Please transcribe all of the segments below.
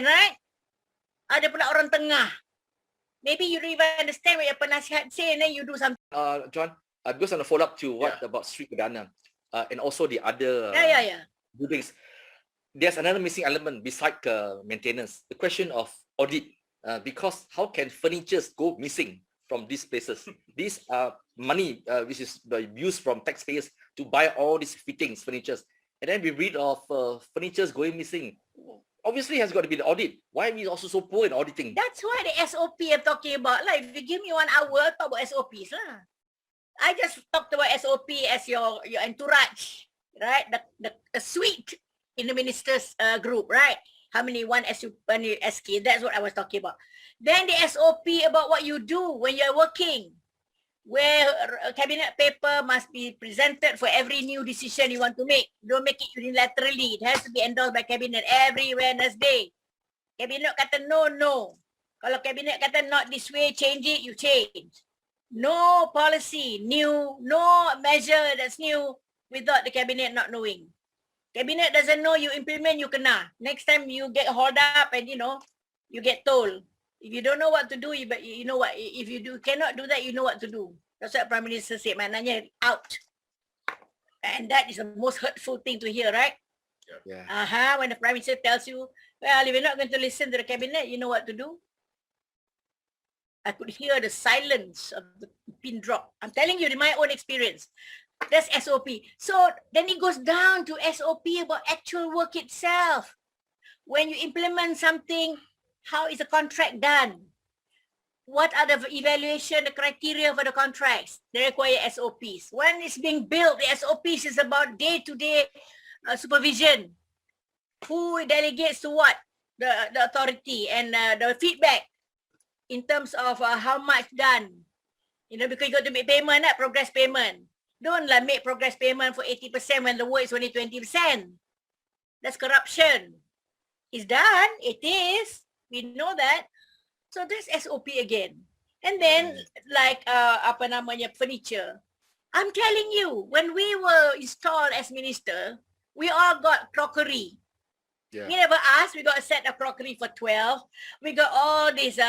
right? Ada pula orang tengah. Maybe you don't even understand what your penasihat say and then you do something. John, because on a follow-up to what about Sri Perdana and also the other buildings, there's another missing element beside maintenance, the question of audit. Because how can furnitures go missing from these places? These are money which is used from taxpayers to buy all these fittings, furnitures. And then we read of furnitures going missing. Obviously, has got to be the audit. Why are we also so poor in auditing? That's why the SOP I'm talking about. Like, if you give me 1 hour, talk about SOPs lah. I just talked about SOP as your entourage, right? The suite in the ministers group, right? How many SK? That's what I was talking about. Then the SOP about what you do when you're working, where cabinet paper must be presented for every new decision you want to make. Don't make it unilaterally. It has to be endorsed by cabinet every Wednesday. Cabinet kata no. Kalau cabinet kata not this way, change it, you change. No policy new, no measure that's new without the cabinet not knowing. Cabinet doesn't know, you implement, you kena. Next time you get hauled up and you get told. If you don't know what to do, you know what. If you cannot do that, you know what to do. That's what Prime Minister said. Maknanya out. And that is the most hurtful thing to hear, right? Yeah. When the Prime Minister tells you, well, if you're not going to listen to the cabinet, you know what to do. I could hear the silence of the pin drop. I'm telling you, in my own experience. That's SOP. So then it goes down to SOP about actual work itself. When you implement something, how is the contract done? What are the evaluation, the criteria for the contracts? They require SOPs. When it's being built, the SOPs is about day-to-day supervision. Who delegates to what? The authority and the feedback in terms of how much done. Because you got to make payment, progress payment. Don't make progress payment for 80% when the work is only 20%. That's corruption. It's done. It is. We know that. So that's SOP again. And then, like, furniture. I'm telling you, when we were installed as minister, we all got crockery. Yeah. We never asked. We got a set of crockery for 12. We got all this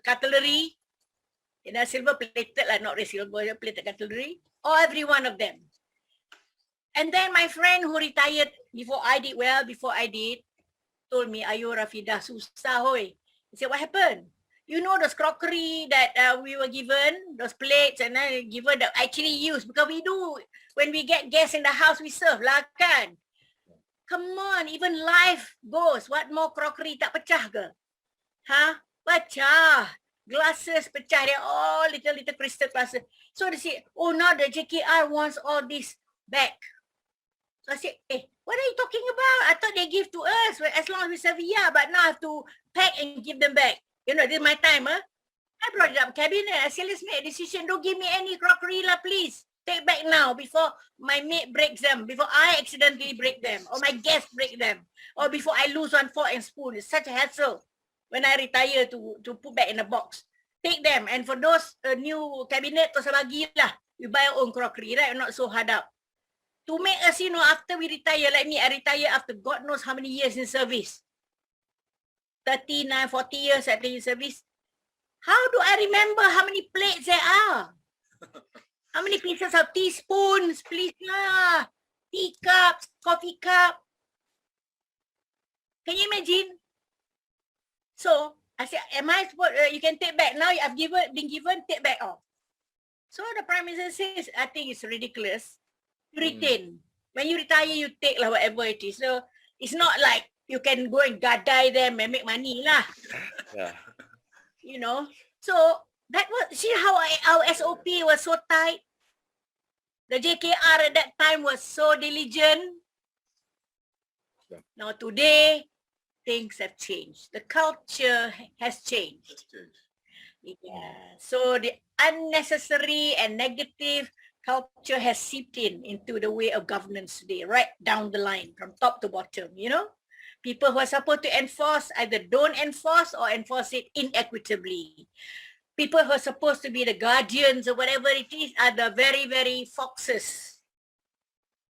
cutlery. Silver plated, not really silver plated cutlery. Or every one of them. And then my friend who retired before I did, told me, ayo Rafidah, susah hoy. He said, what happened? You know those crockery that we were given, those plates and then given that actually used, because we do, when we get guests in the house, we serve lah kan. Come on, even life goes. What more crockery tak pecah ke? Pecah. Glasses pecah. They're all little crystal glasses. So they say, oh, now the JKR wants all this back. So I said, what are you talking about? I thought they give to us as long as we serve, but now I have to pack and give them back. This is my time, I brought it up cabinet. I said, let's make a decision. Don't give me any crockery lah, please. Take back now before my mate breaks them, before I accidentally break them, or my guests break them, or before I lose one fork and spoon. It's such a hassle when I retire to put back in a box. Take them. And for those new cabinet, terus bagi lah. We buy our own crockery, right? Not so hard up. To make us, after we retire, like me, I retire after God knows how many years in service. 39, 40 years I in service. How do I remember how many plates there are? How many pieces of teaspoons, please lah. Teacups, coffee cup. Can you imagine? So, I said, am I supposed, you can take back. Now I've been given, take back off. So the Prime Minister says, I think it's ridiculous. You retain. When you retire, you take lah whatever it is. So it's not like you can go and gadai them and make money lah. Yeah. So that was, see how our SOP was so tight. The JKR at that time was so diligent. Yeah. Now today, things have changed. The culture has changed. Yeah. So the unnecessary and negative culture has seeped into the way of governance today, right down the line, from top to bottom, People who are supposed to enforce either don't enforce or enforce it inequitably. People who are supposed to be the guardians or whatever it is are the very, very foxes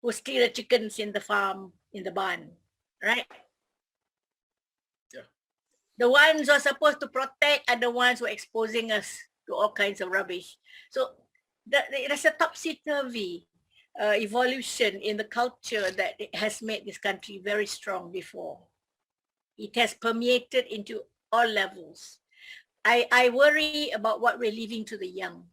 who steal the chickens in the farm, in the barn, right? The ones who are supposed to protect are the ones who are exposing us to all kinds of rubbish. So there's a topsy-turvy evolution in the culture that has made this country very strong before. It has permeated into all levels. I worry about what we're leaving to the young.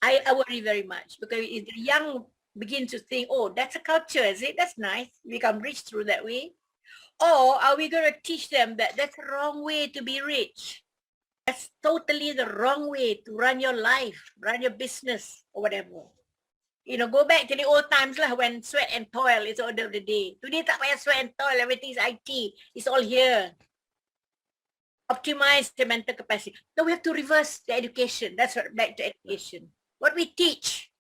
I worry very much because if the young begin to think, oh, that's a culture, is it? That's nice. We become rich through that way. Or are we going to teach them that that's the wrong way to be rich? That's totally the wrong way to run your life, run your business or whatever. You know, go back to the old times lah, when sweat and toil is order of the day. Today tak payah sweat and toil, everything is IT. It's all here. Optimize the mental capacity. Now we have to reverse the education. That's what, back to education. What we teach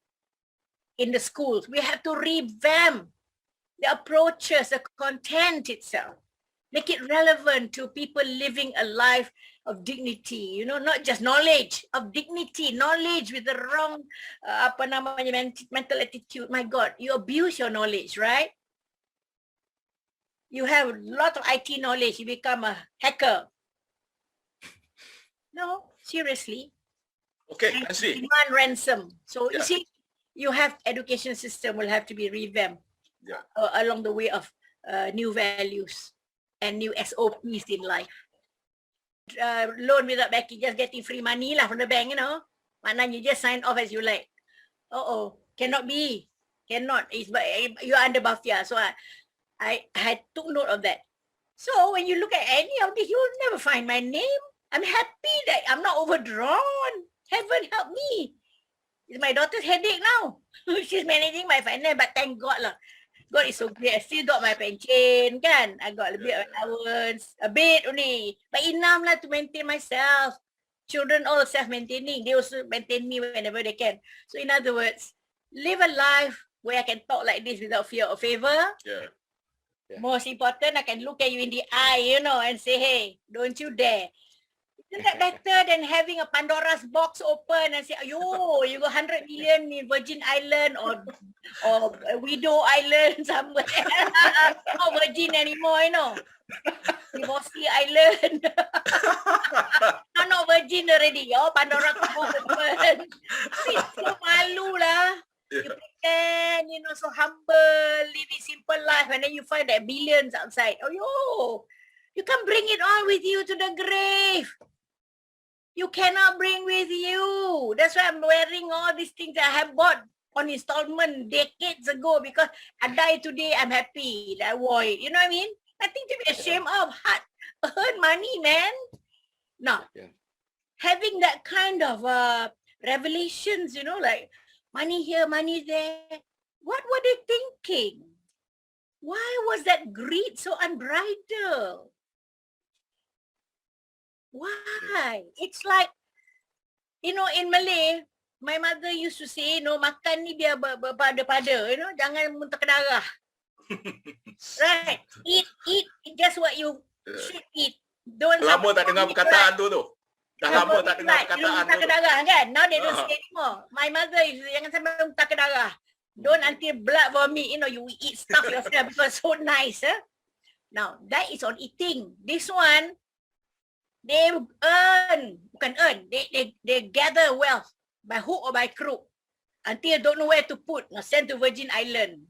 in the schools, we have to revamp the approaches, the content itself. Make it relevant to people living a life of dignity, you know, not just knowledge, of dignity, knowledge with the wrong mental attitude. My God, you abuse your knowledge, right? You have a lot of IT knowledge, you become a hacker. No, seriously. Okay, I see. Demand ransom. So Yeah. you see, you have education system will have to be revamped along the way of new values and new SOPs in life. Loan without backing, just getting free money lah from the bank, you know. Maknanya you just sign off as you like. Cannot be. Cannot. You're under mafia. So I took note of that. So when you look at any of this, you'll never find my name. I'm happy that I'm not overdrawn. Heaven help me. It's my daughter's headache now. She's managing my finance, but thank God lah. God is so great. I still got my pension, kan? I got a bit of allowance. A bit only. But enough lah to maintain myself. Children all self-maintaining. They also maintain me whenever they can. So in other words, live a life where I can talk like this without fear or favor. Yeah. Most important, I can look at you in the eye, you know, and say, hey, don't you dare. Isn't that better than having a Pandora's box open and say, yo, you got 100 million in Virgin Island or Widow Island somewhere. Not Virgin anymore, you know. Divorcee Island. not Virgin already. Pandora's box open. It's so malu lah. You pretend, you know, so humble, living simple life, and then you find that billions outside. Oh, yo, you can't bring it on with you to the grave. You cannot bring with you. That's why I'm wearing all these things that I have bought on installment decades ago, because I die today, I'm happy that I wore it. You know what I mean? Nothing to be ashamed of. Earn money, man. Now, having that kind of revelations, you know, like money here, money there. What were they thinking? Why was that greed so unbridled? Why? It's like, you know, in Malay, my mother used to say, no, makan ni biar berpada-pada, you know, jangan muntah ke darah. Right? Eat just what you should eat. Don't lama tak dengar perkataan tu. Dah lama tak dengar perkataan muntah ke darah, kan? Now they don't Ah. say anymore. My mother is, jangan sampai muntah ke darah. Don't until blood vomit, you know, you eat stuff yourself because so nice. Now, that is on eating. This one, they gather wealth by hook or by crook until don't know where to put. Send to Virgin Island.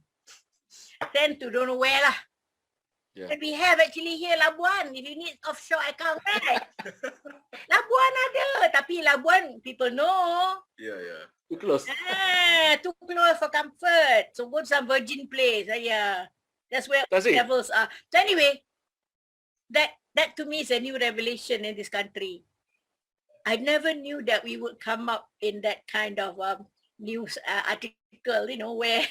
Send to don't know where lah. Yeah. And we have actually here Labuan. If you need offshore account, right? Labuan ada. Tapi Labuan, people know. Yeah. Too close. Too close for comfort. So go to some virgin place. Yeah. That's where That's it. levels are. So anyway, that to me is a new revelation in this country. I never knew that we would come up in that kind of news article, you know, where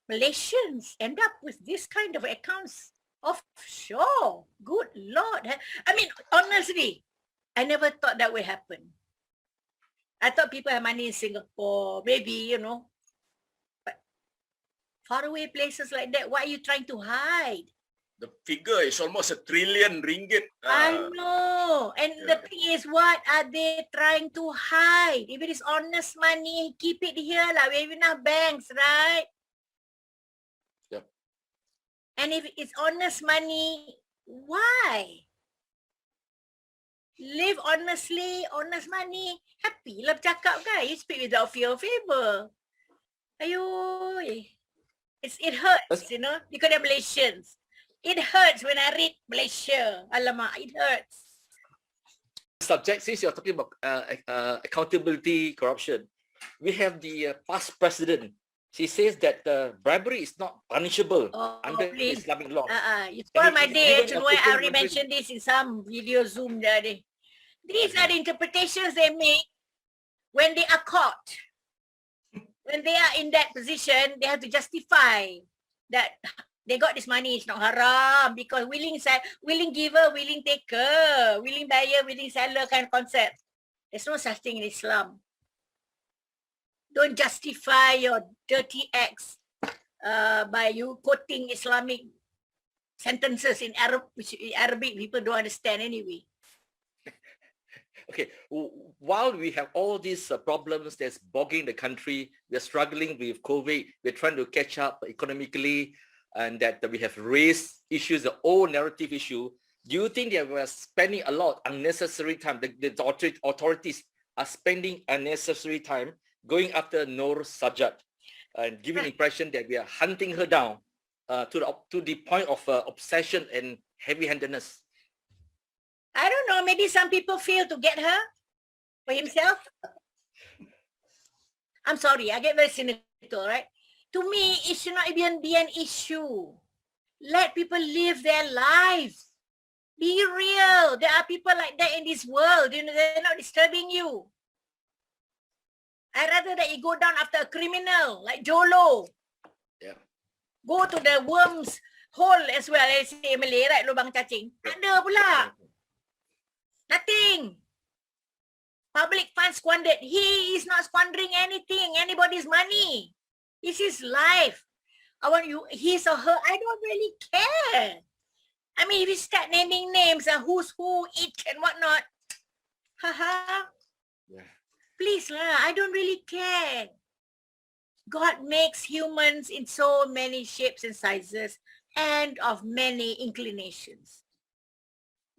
Malaysians end up with this kind of accounts offshore. Good Lord. I mean, honestly, I never thought that would happen. I thought people have money in Singapore, maybe, you know, but faraway places like that, what are you trying to hide? The figure is almost ringgit 1 trillion. I know. And the thing is, what are they trying to hide? If it is honest money, keep it here lah. We have enough banks, right? Yep. And if it's honest money, Why? Live honestly, honest money. Happy lah bercakap kan. You speak without fear or favor. Ayo. It hurts, you know. Because they're Malaysians. It hurts when I read Malaysia. Alamak, it hurts. Subject, since you're talking about accountability, corruption, we have the past president. She says that bribery is not punishable under Islamic law. You spoil my day. You know why I already mentioned this in some video Zoom the other day. These are the interpretations they make when they are caught. When they are in that position, they have to justify that they got this money, it's not haram, because willing giver, willing taker, willing buyer, willing seller kind of concept. There's no such thing in Islam. Don't justify your dirty acts by you quoting Islamic sentences in Arabic people don't understand anyway. Okay, while we have all these problems that's bogging the country, we're struggling with COVID, we're trying to catch up economically, and that we have race issues, the old narrative issue. Do you think that we're spending a lot unnecessary time, the authorities are spending unnecessary time going after Noor Sajjad and giving the impression that we are hunting her down to the point of obsession and heavy-handedness? I don't know, maybe some people feel to get her for himself. I'm sorry, I get very cynical, right? To me, it should not even be an issue. Let people live their lives. Be real. There are people like that in this world. You know, they're not disturbing you. I'd rather that you go down after a criminal like Jolo. Yeah. Go to the worm's hole as well. As say Malay, right? Lubang cacing. Tak ada pula. Nothing. Public funds squandered. He is not squandering anything, anybody's money. It's his life. I want you, his or her, I don't really care. I mean, if you start naming names and who's who, it and whatnot, haha. Yeah. Please lah, I don't really care. God makes humans in so many shapes and sizes and of many inclinations.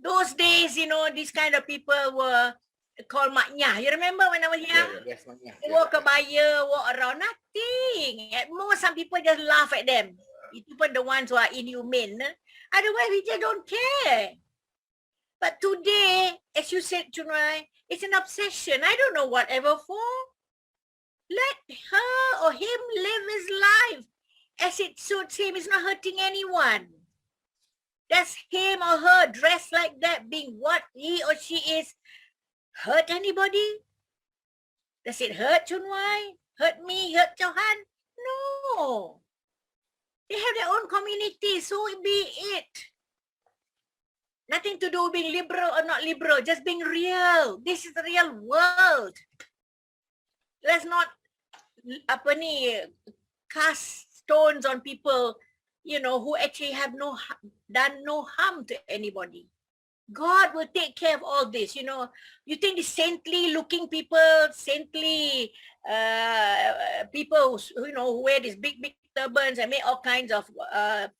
Those days, you know, these kind of people were called maknyah. You remember when I was young? Yes, maknyah. They walk kebaya, walk around, nothing. At most, some people just laugh at them. Itu pun the ones who are inhumane. Otherwise, we just don't care. But today, as you said, Chunwai, it's an obsession. I don't know whatever for. Let her or him live his life as it suits him. It's not hurting anyone. Does him or her dress like that, being what he or she is, hurt anybody? Does it hurt Chunwai? Hurt me? Hurt Johan? No. They have their own community, so be it. Nothing to do with being liberal or not liberal, just being real. This is the real world. Let's not cast stones on people, you know, who actually have done no harm to anybody. God will take care of all this, you know. You think the saintly looking people, saintly people, you know, who wear these big turbans and make all kinds of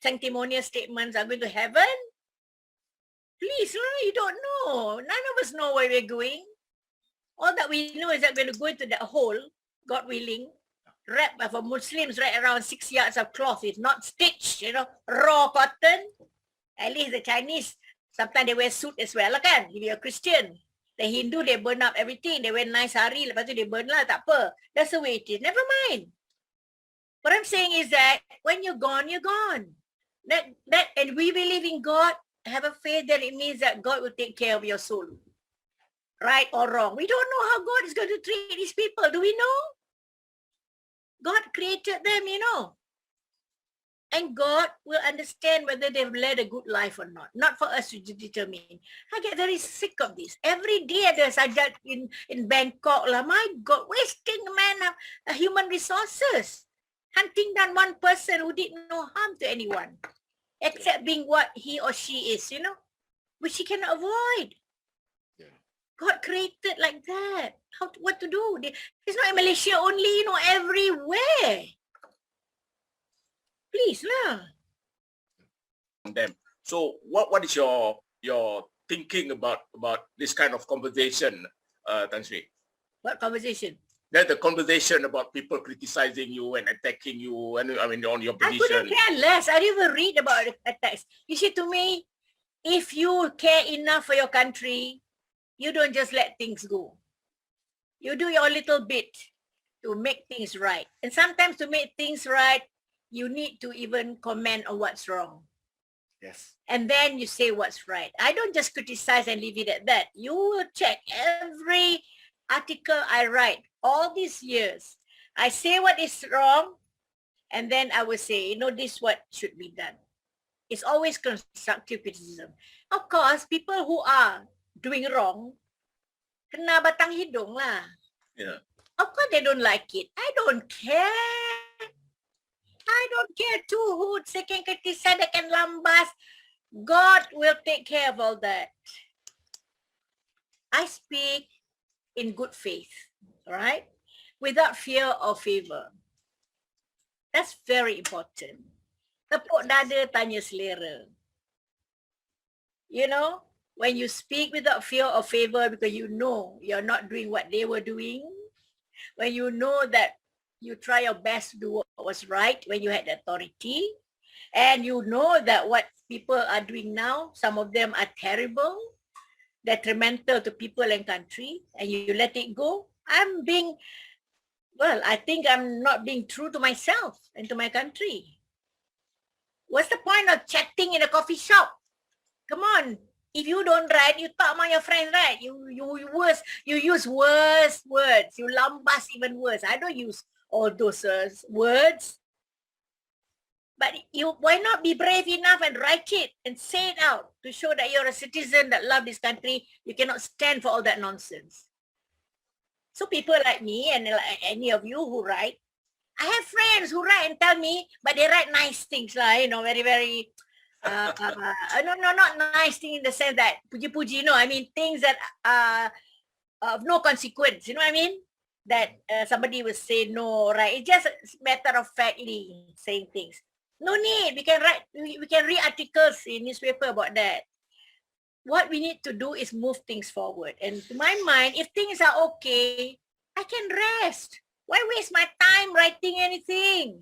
sanctimonious statements are going to heaven? Please, you don't know. None of us know where we're going. All that we know is that we're going to go into that hole, God willing, wrapped for Muslims right around 6 yards of cloth. It's not stitched, you know, raw cotton. At least the Chinese, sometimes they wear suit as well, kan? If you're a Christian. The Hindu, they burn up everything. They wear nice sari, lepas tu they burn lah, tak apa. That's the way it is. Never mind. What I'm saying is that when you're gone, you're gone. And we believe in God, have a faith that it means that God will take care of your soul. Right or wrong. We don't know how God is going to treat these people. Do we know? God created them, you know. And God will understand whether they've led a good life or not. Not for us to determine. I get very sick of this. Every day there's sajjad in Bangkok. My God, wasting human resources. Hunting down one person who did no harm to anyone. Except being what he or she is, you know. Which he cannot avoid. Yeah. God created like that. What to do? It's not in Malaysia only, you know, everywhere. Please lah. Them. So what is your thinking about this kind of conversation, Tan Sri? What conversation? There's the conversation about people criticizing you and attacking you, and I mean on your I couldn't position. care less. I didn't even read about the attacks. You see, to me, if you care enough for your country, you don't just let things go. You do your little bit to make things right. And sometimes to make things right, you need to even comment on what's wrong. Yes. And then you say what's right. I don't just criticize and leave it at that. You will check every article I write all these years. I say what is wrong, and then I will say, you know, this is what should be done. It's always constructive criticism. Of course, people who are doing wrong, kena batang hidung lah. Yeah. Of course they don't like it. I don't care. I don't care too who they can criticize, they can lambas. God will take care of all that. I speak in good faith, all right? Without fear or favor. That's very important. Tepuk dada, tanya selera. You know, when you speak without fear or favor because you know you're not doing what they were doing, when you know that you try your best to do what was right when you had the authority, and you know that what people are doing now, some of them are terrible, detrimental to people and country, and you let it go, I think I'm not being true to myself and to my country. What's the point of chatting in a coffee shop? Come on. If you don't write, you talk among your friends, right? You use worse words. You lambast even worse. I don't use all those words. But why not be brave enough and write it and say it out to show that you're a citizen that love this country. You cannot stand for all that nonsense. So people like me and like any of you who write, I have friends who write and tell me, but they write nice things, like, you know, very, very, no, not nice thing in the sense that puji-puji, no, I mean things that are of no consequence, you know what I mean? That somebody will say no, right? It's just matter of factly saying things. No need, we can read articles in newspaper about that. What we need to do is move things forward. And to my mind, if things are okay, I can rest. Why waste my time writing anything?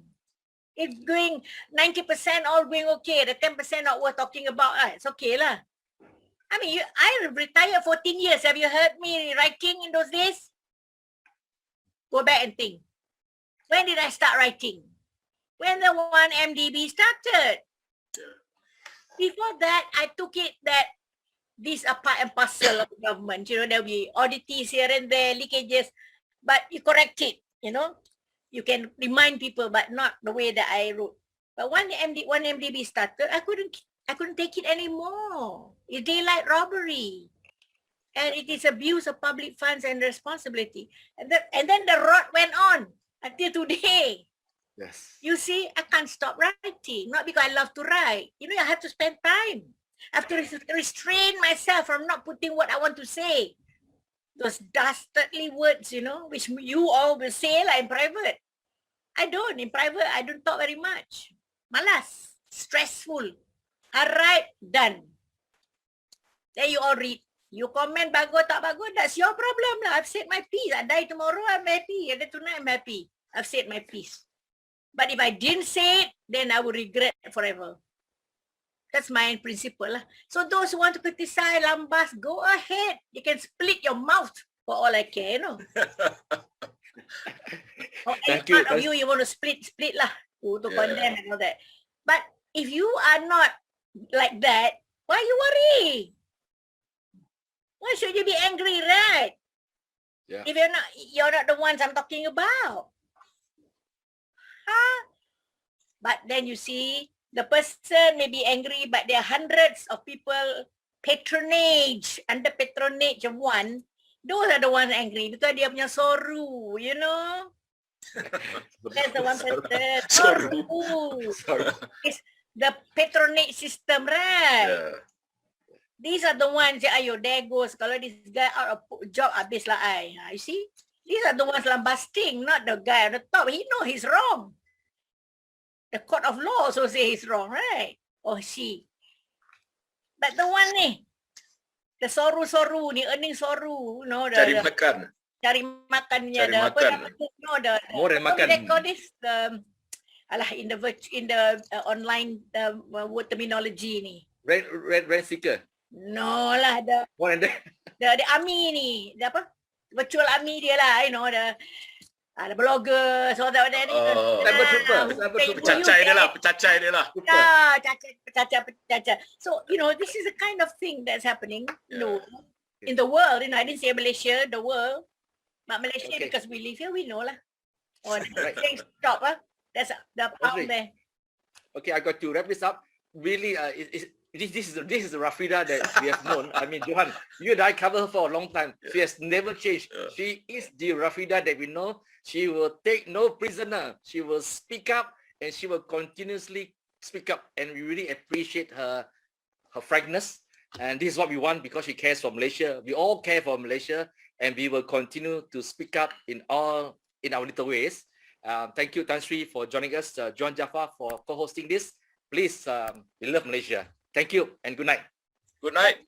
If going 90% all going okay, the 10% not worth talking about, it's okay lah. I mean, I retired 14 years. Have you heard me writing in those days? Go back and think. When did I start writing? When the 1MDB started. Before that, I took it that these are part and parcel of the government. You know, there'll be oddities here and there, leakages, but you correct it, you know. You can remind people, but not the way that I wrote. But when the 1MDB started, I couldn't take it anymore. It's daylight robbery. And it is abuse of public funds and responsibility. And then the rot went on until today. Yes. You see, I can't stop writing, not because I love to write. You know, I have to spend time. I have to restrain myself from not putting what I want to say. Those dastardly words, you know, which you all will say like in private. I don't. In private, I don't talk very much. Malas. Stressful. I write, done. Then you all read. You comment bagus, tak bagus, that's your problem lah. I've said my piece. I die tomorrow, I'm happy. And then tonight, I'm happy. I've said my piece. But if I didn't say it, then I would regret forever. That's my principle lah. So those who want to criticize, lambast, go ahead. You can split your mouth for all I care, you know. Or any part of you want to split lah. To condemn and all that. But if you are not like that, why you worry? Why should you be angry, right? Yeah. If you're not the ones I'm talking about. Huh? But then you see, the person may be angry, but there are hundreds of people under patronage of one. Those are the ones angry because dia punya soru, you know. That's the one person. Soru. It's the patronage system, right? Yeah. These are the ones that, ayo, there goes. Kalau this guy out of job, habis lah I. You see? These are the ones lambasting, not the guy on the top. He know he's wrong. The court of law also say he's wrong, right? Or she. But the one ni, the soru ni, earning soru, Cari makan. cari makannya, Cari the makan. More than what do makan. they call this? In the online word terminology ni. Rent seeker. No lah, More than that. the army ni, the apa? Virtual army dia lah, the bloggers, all that. Cyber trooper. Pecacai dia lah. Caca. So, this is the kind of thing that's happening, in the world. I didn't say Malaysia, the world. But Malaysia, Okay. because we live here, we know lah. Oh, Right. saying stop, that's the pound Right. there. Okay, I got to wrap this up. Really, this is the Rafidah that we have known. I mean, Johan, you and I covered her for a long time. She has never changed. Yeah. She is the Rafidah that we know. She will take no prisoner. She will speak up and she will continuously speak up. And we really appreciate her frankness. And this is what we want because she cares for Malaysia. We all care for Malaysia, and we will continue to speak up in our little ways. Thank you, Tan Sri, for joining us. John Jafar for co-hosting this. Please, we love Malaysia. Thank you and good night. Good night.